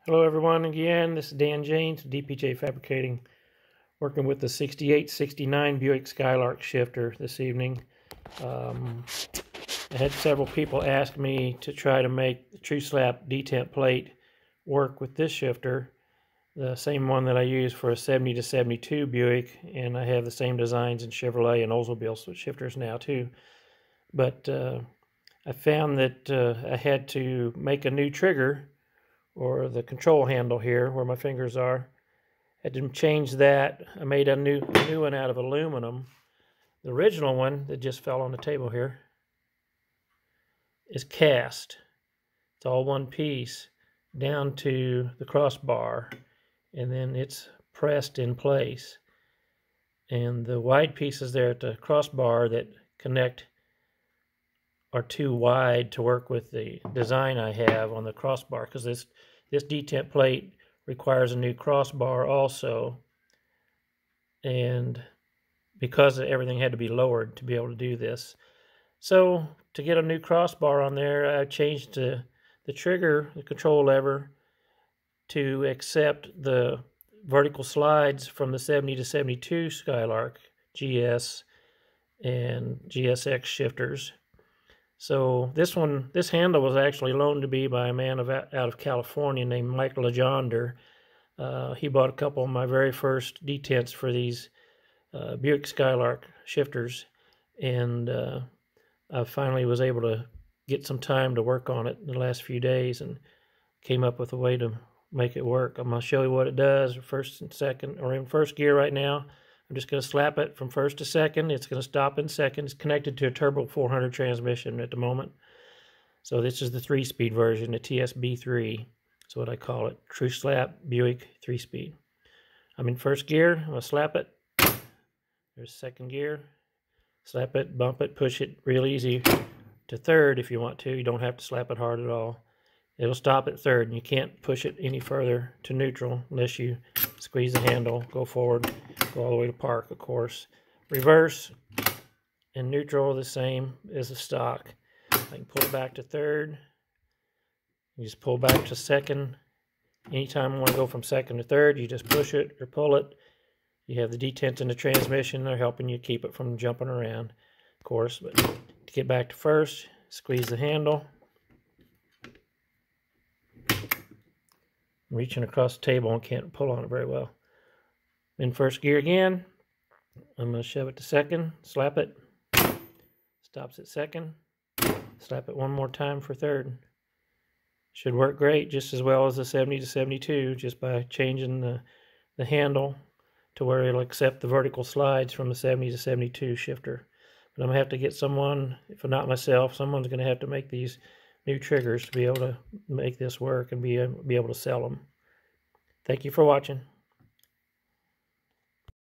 Hello everyone again, this is Dan James, DPJ Fabricating, working with the 6869 Buick Skylark shifter this evening. I had several people ask me to try to make the True Slap detent plate work with this shifter, the same one that I use for a 70 to 72 Buick, and I have the same designs in Chevrolet and Oldsmobile shifters now too. But I found that I had to make a new trigger, or the control handle here where my fingers are. I had to change that. I made a new one out of aluminum. The original one that just fell on the table here is cast. It's all one piece down to the crossbar, and then it's pressed in place. And the wide pieces there at the crossbar that connect are too wide to work with the design I have on the crossbar, because this detent plate requires a new crossbar also, and because everything had to be lowered to be able to do this. So to get a new crossbar on there, I changed the trigger, the control lever, to accept the vertical slides from the 70 to 72 Skylark GS and GSX shifters. So this handle was actually loaned to me by a man out of California named Michael Legender. He bought a couple of my very first detents for these Buick Skylark shifters, and I finally was able to get some time to work on it in the last few days and came up with a way to make it work. I'm going to show you what it does, first and second, or in first gear right now. I'm just going to slap it from first to second. It's going to stop in second. It's connected to a turbo 400 transmission at the moment. So this is the 3-speed version, the TSB3. That's what I call it. True Slap Buick 3-speed. I'm in first gear. I'm going to slap it. There's second gear. Slap it, bump it, push it real easy to third if you want to. You don't have to slap it hard at all. It'll stop at third, and you can't push it any further to neutral unless you squeeze the handle, go forward, go all the way to park, of course. Reverse and neutral are the same as the stock. I can pull it back to third. You just pull back to second. Anytime you want to go from second to third, you just push it or pull it. You have the detent in the transmission. They're helping you keep it from jumping around, of course. But to get back to first, squeeze the handle. I'm reaching across the table and can't pull on it very well. In first gear again. I'm going to shove it to second, slap it, stops at second, slap it one more time for third. Should work great, just as well as the 70 to 72, just by changing the handle to where it'll accept the vertical slides from the 70 to 72 shifter. But I'm going to have to get someone, if not myself, someone's going to have to make these new triggers to be able to make this work and be able to sell them. Thank you for watching.